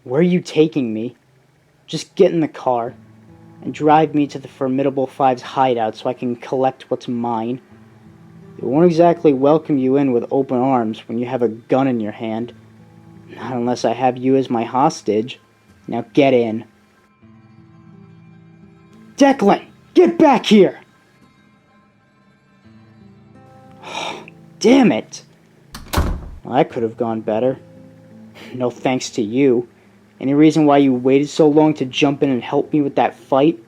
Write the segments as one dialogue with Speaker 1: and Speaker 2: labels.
Speaker 1: Where are you taking me? Just get in the car and drive me to the Formidable Five's hideout so I can collect what's mine. They won't exactly welcome you in with open arms when you have a gun in your hand. Not unless I have you as my hostage. Now get in. Declan! Get back here! Damn it! Well, that could have gone better. No thanks to you. Any reason why you waited so long to jump in and help me with that fight?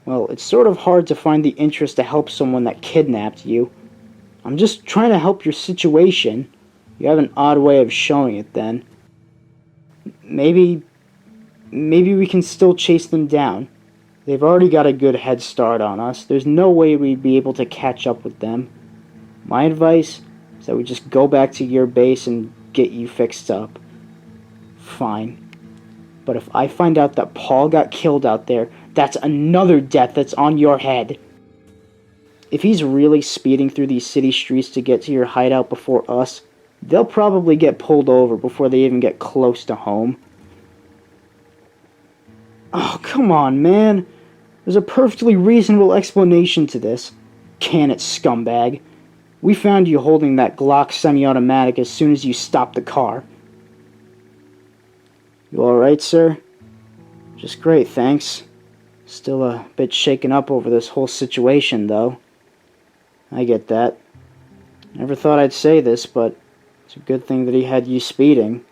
Speaker 1: Well, it's sort of hard to find the interest to help someone that kidnapped you. I'm just trying to help your situation. You have an odd way of showing it then. Maybe we can still chase them down. They've already got a good head start on us. There's no way we'd be able to catch up with them. My advice is that we just go back to your base and get you fixed up. Fine. But if I find out that Paul got killed out there, that's another death that's on your head. If he's really speeding through these city streets to get to your hideout before us, they'll probably get pulled over before they even get close to home. Oh, come on, man. There's a perfectly reasonable explanation to this. Can it, scumbag? We found you holding that Glock semi-automatic as soon as you stopped the car. You alright, sir? Just great, thanks. Still a bit shaken up over this whole situation, though. I get that. Never thought I'd say this, but it's a good thing that he had you speeding.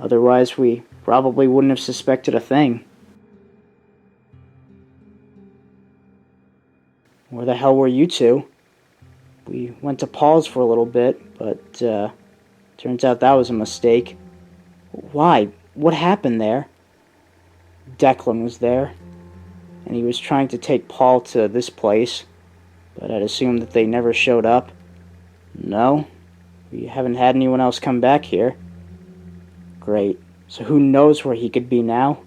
Speaker 1: Otherwise, we probably wouldn't have suspected a thing. Where the hell were you two? We went to Paul's for a little bit, but turns out that was a mistake. Why? What happened there? Declan was there, and he was trying to take Paul to this place, but I'd assume that they never showed up. No, we haven't had anyone else come back here. Great. So who knows where he could be now?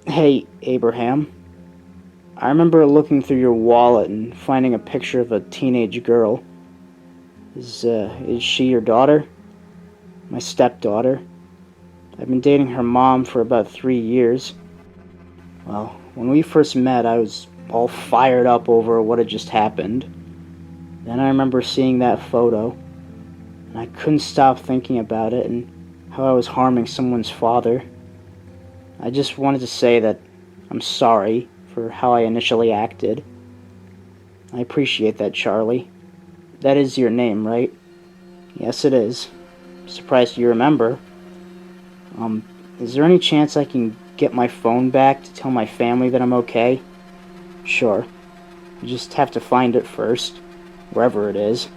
Speaker 1: Hey, Abraham. I remember looking through your wallet and finding a picture of a teenage girl. Is she your daughter? My stepdaughter. I've been dating her mom for about 3 years. Well, when we first met, I was all fired up over what had just happened. Then I remember seeing that photo, and I couldn't stop thinking about it and how I was harming someone's father. I just wanted to say that I'm sorry for how I initially acted. I appreciate that, Charlie. That is your name, right? Yes, it is. I'm surprised you remember. Is there any chance I can get my phone back to tell my family that I'm okay? Sure. I just have to find it first, wherever it is.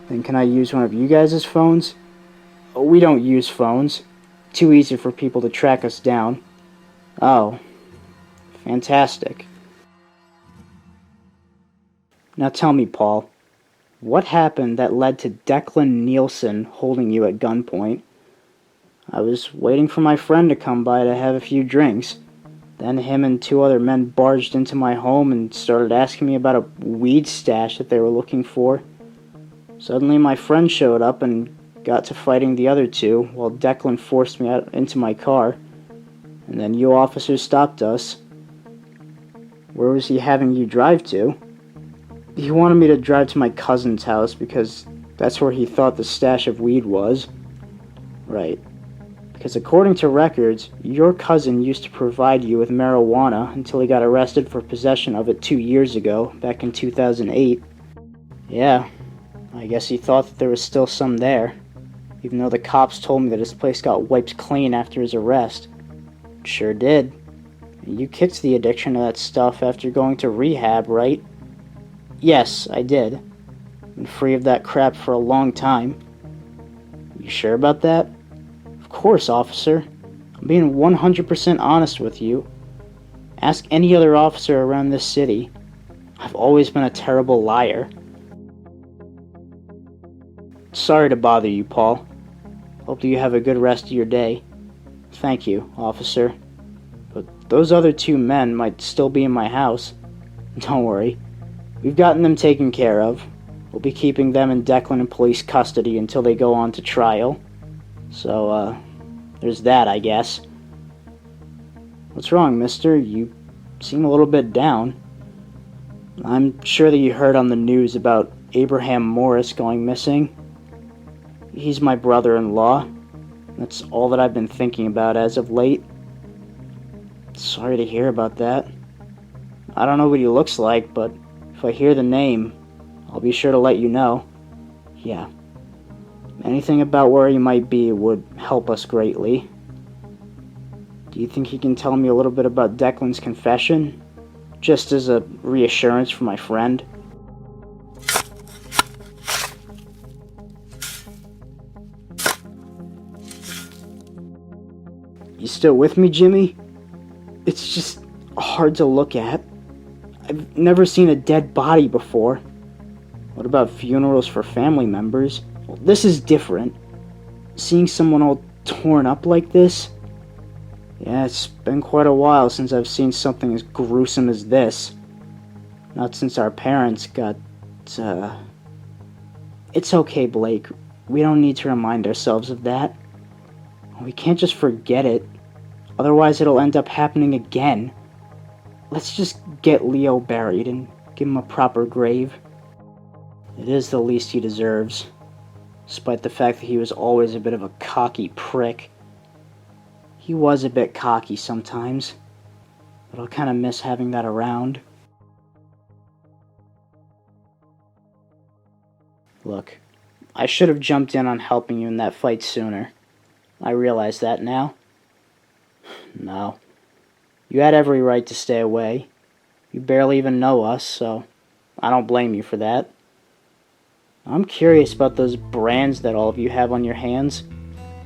Speaker 1: Then can I use one of you guys' phones? Oh, we don't use phones. Too easy for people to track us down. Oh. Fantastic. Now tell me, Paul, what happened that led to Declan Nielsen holding you at gunpoint? I was waiting for my friend to come by to have a few drinks. Then him and 2 other men barged into my home and started asking me about a weed stash that they were looking for. Suddenly my friend showed up and got to fighting the other 2 while Declan forced me out into my car. And then you officers stopped us. Where was he having you drive to? He wanted me to drive to my cousin's house because that's where he thought the stash of weed was. Right. Because according to records, your cousin used to provide you with marijuana until he got arrested for possession of it 2 years ago, back in 2008. Yeah, I guess he thought that there was still some there, even though the cops told me that his place got wiped clean after his arrest. Sure did. You kicked the addiction to that stuff after going to rehab, right? Yes, I did. Been free of that crap for a long time. You sure about that? Of course, officer. I'm being 100% honest with you. Ask any other officer around this city. I've always been a terrible liar. Sorry to bother you, Paul. Hope that you have a good rest of your day. Thank you, officer. But those other 2 men might still be in my house. Don't worry. We've gotten them taken care of. We'll be keeping them in Declan and police custody until they go on to trial. So, there's that, I guess. What's wrong, mister? You seem a little bit down. I'm sure that you heard on the news about Abraham Morris going missing. He's my brother-in-law. That's all that I've been thinking about as of late. Sorry to hear about that. I don't know what he looks like, but if I hear the name, I'll be sure to let you know. Yeah. Anything about where he might be would help us greatly. Do you think he can tell me a little bit about Declan's confession? Just as a reassurance for my friend? You still with me, Jimmy? It's just hard to look at. I've never seen a dead body before. What about funerals for family members? Well, this is different. Seeing someone all torn up like this? Yeah, it's been quite a while since I've seen something as gruesome as this. Not since our parents got, It's okay, Blake. We don't need to remind ourselves of that. We can't just forget it. Otherwise it'll end up happening again. Let's just get Leo buried and give him a proper grave. It is the least he deserves, despite the fact that he was always a bit of a cocky prick. He was a bit cocky sometimes, but I'll kind of miss having that around. Look, I should have jumped in on helping you in that fight sooner. I realize that now. No. You had every right to stay away. You barely even know us, so I don't blame you for that. I'm curious about those brands that all of you have on your hands.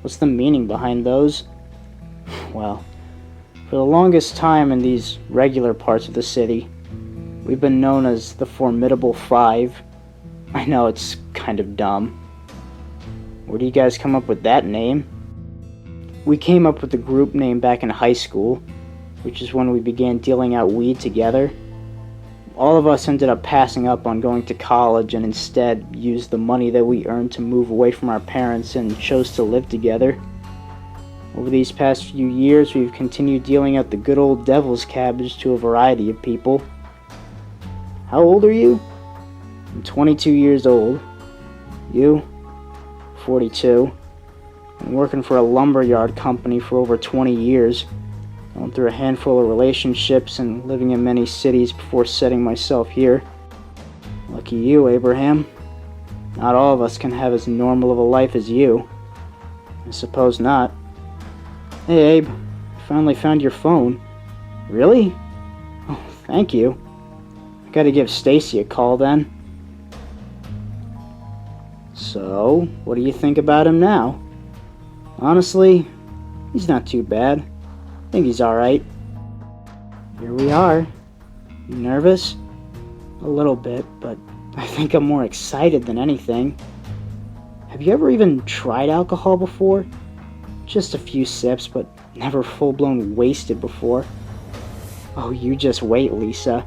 Speaker 1: What's the meaning behind those? Well, for the longest time in these regular parts of the city, we've been known as the Formidable 5. I know it's kind of dumb. Where do you guys come up with that name? We came up with the group name back in high school, which is when we began dealing out weed together. All of us ended up passing up on going to college and instead used the money that we earned to move away from our parents and chose to live together. Over these past few years, we've continued dealing out the good old devil's cabbage to a variety of people. How old are you? I'm 22 years old. You? 42. Been working for a lumberyard company for over 20 years. Going through a handful of relationships and living in many cities before setting myself here. Lucky you, Abraham. Not all of us can have as normal of a life as you. I suppose not. Hey, Abe. I finally found your phone. Really? Oh, thank you. I gotta give Stacy a call then. So, what do you think about him now? Honestly, he's not too bad. I think he's alright. Here we are. You nervous? A little bit, but I think I'm more excited than anything. Have you ever even tried alcohol before? Just a few sips, but never full-blown wasted before. Oh, you just wait, Lisa.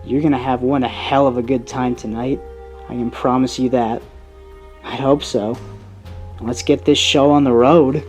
Speaker 1: You're gonna have one hell of a good time tonight. I can promise you that. I hope so. Let's get this show on the road.